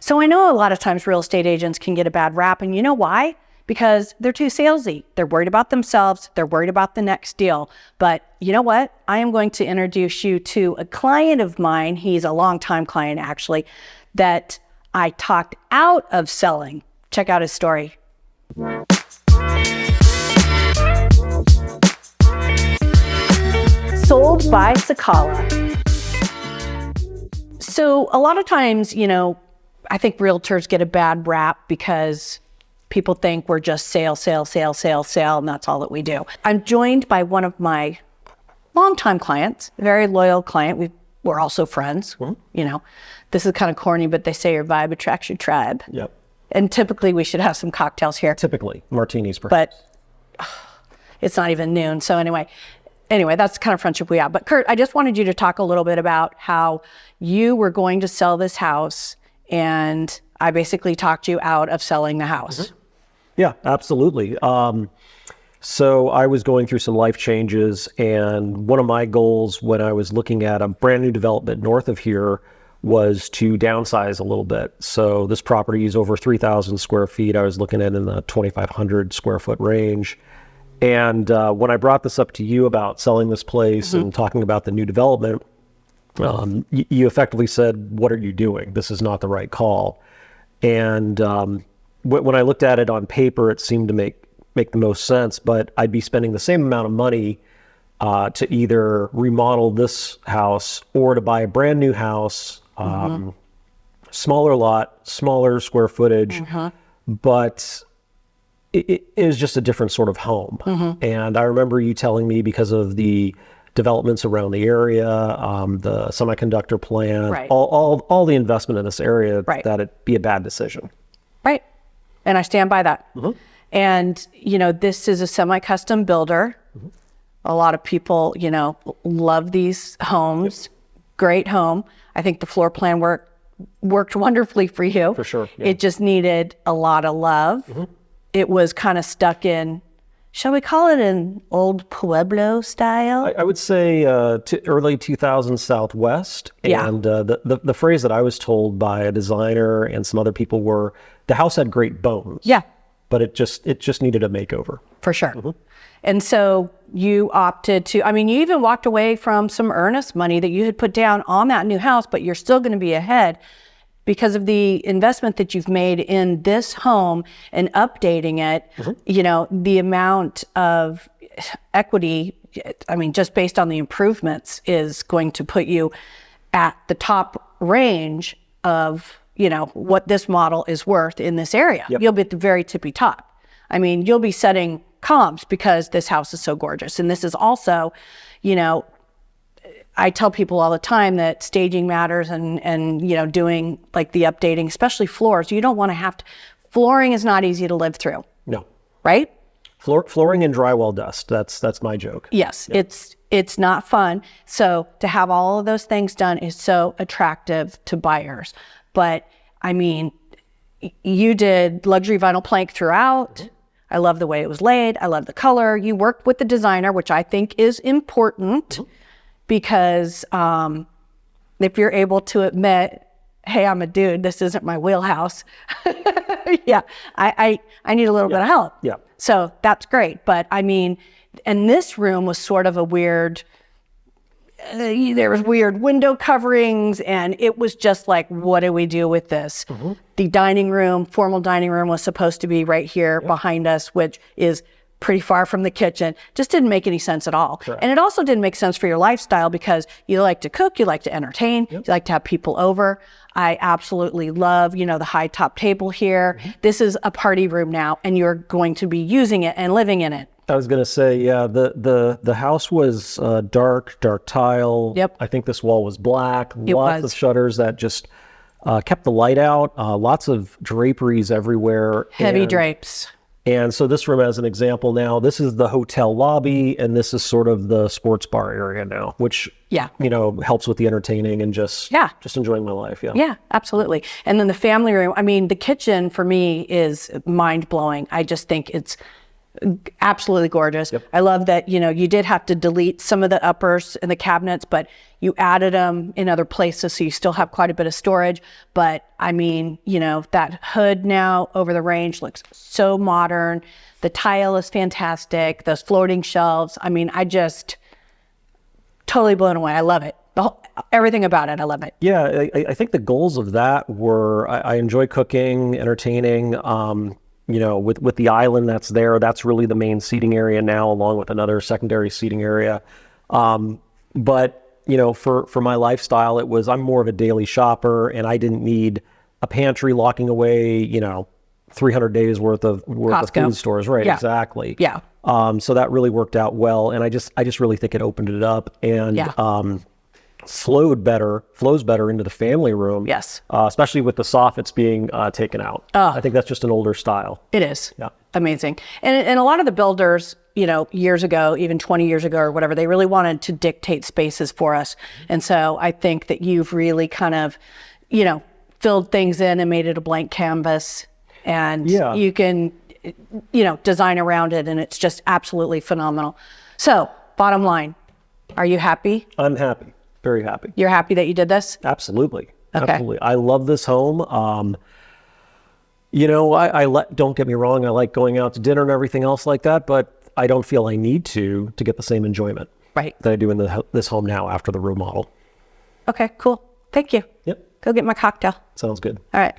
So I know a lot of times real estate agents can get a bad rap, and you know why? Because they're too salesy. They're worried about themselves. They're worried about the next deal. But you know what? I am going to introduce you to a client of mine. He's a longtime client, actually, that I talked out of selling. Check out his story. Sold by Sakala. So a lot of times, I think realtors get a bad rap because people think we're just sale, and that's all that we do. I'm joined by one of my longtime clients, a very loyal client. We're also friends. Mm-hmm. This is kind of corny, but they say your vibe attracts your tribe. Yep. And typically we should have some cocktails here. Typically, martinis perhaps. But it's not even noon. So anyway, that's the kind of friendship we have. But Kurt, I just wanted you to talk a little bit about how you were going to sell this house, and I basically talked you out of selling the house. Mm-hmm. Yeah, absolutely. So I was going through some life changes, and one of my goals when I was looking at a brand new development north of here was to downsize a little bit. So this property is over 3,000 square feet. I was looking at in the 2,500 square foot range. And when I brought this up to you about selling this place mm-hmm. and talking about the new development, you effectively said, "What are you doing? This is not the right call." And when I looked at it on paper, it seemed to make the most sense, but I'd be spending the same amount of money to either remodel this house or to buy a brand new house, mm-hmm. smaller lot, smaller square footage, mm-hmm. but it is just a different sort of home. Mm-hmm. And I remember you telling me, because of the developments around the area, the semiconductor plant, right. all the investment in this area, right. that it'd be a bad decision. Right. And I stand by that. Mm-hmm. And, this is a semi-custom builder. Mm-hmm. A lot of people, love these homes. Yep. Great home. I think the floor plan worked wonderfully for you. For sure. Yeah. It just needed a lot of love. Mm-hmm. It was kind of stuck in, shall we call it an old Pueblo style? I would say early 2000s Southwest. Yeah. And the phrase that I was told by a designer and some other people were, the house had great bones. Yeah. But it just needed a makeover. For sure. Mm-hmm. And so you opted to, you even walked away from some earnest money that you had put down on that new house, but you're still going to be ahead because of the investment that you've made in this home and updating it. Mm-hmm. The amount of equity, just based on the improvements, is going to put you at the top range of what this model is worth in this area. Yep. You'll be at the very tippy top. You'll be setting comps because this house is so gorgeous. And this is also, I tell people all the time that staging matters and doing like the updating, especially floors. You don't want to have to, flooring is not easy to live through. No. Right? Flooring and drywall dust. That's my joke. Yes. Yep. It's not fun. So to have all of those things done is so attractive to buyers. But you did luxury vinyl plank throughout. Mm-hmm. I love the way it was laid. I love the color. You worked with the designer, which I think is important. Mm-hmm. Because if you're able to admit, hey, I'm a dude, this isn't my wheelhouse. Yeah, I need a little bit of help. Yeah. So that's great. But and this room was sort of a weird, there was weird window coverings, and it was just like, what do we do with this? Mm-hmm. The formal dining room was supposed to be right here behind us, which is pretty far from the kitchen. Just didn't make any sense at all. Correct. And it also didn't make sense for your lifestyle because you like to cook, you like to entertain, you like to have people over. I absolutely love, the high top table here. Mm-hmm. This is a party room now, and you're going to be using it and living in it. I was going to say, yeah, the house was dark tile. Yep. I think this wall was black. Lots of shutters that just kept the light out. Lots of draperies everywhere. Heavy drapes. And so this room, as an example now, this is the hotel lobby, and this is sort of the sports bar area now, which, helps with the entertaining and just enjoying my life. Yeah. Yeah, absolutely. And then the family room, the kitchen for me is mind blowing. I just think it's Absolutely gorgeous. I love that, you did have to delete some of the uppers and the cabinets, but you added them in other places, so you still have quite a bit of storage. But I mean, that hood now over the range looks so modern. The tile is fantastic. Those floating shelves. I mean, I just totally blown away. I love it. Everything about it. I love it. Yeah, I think the goals of that were, I enjoy cooking, entertaining. With the island that's there, that's really the main seating area now, along with another secondary seating area. But for my lifestyle, I'm more of a daily shopper, and I didn't need a pantry locking away, 300 days worth of food stores. Right. Yeah. Exactly. Yeah. So that really worked out well. And I just really think it opened it up and, flows better into the family room. Yes. Especially with the soffits being taken out. I think that's just an older style. It is. Yeah. Amazing. And a lot of the builders, years ago, even 20 years ago or whatever, they really wanted to dictate spaces for us. And so I think that you've really kind of, filled things in and made it a blank canvas, and you can, design around it, and it's just absolutely phenomenal. So bottom line, are you happy? I'm happy. Very happy. You're happy that you did this? Absolutely. Okay. Absolutely. I love this home. Don't get me wrong. I like going out to dinner and everything else like that, but I don't feel I need to get the same enjoyment that I do in this home now after the remodel. Okay, cool. Thank you. Yep. Go get my cocktail. Sounds good. All right.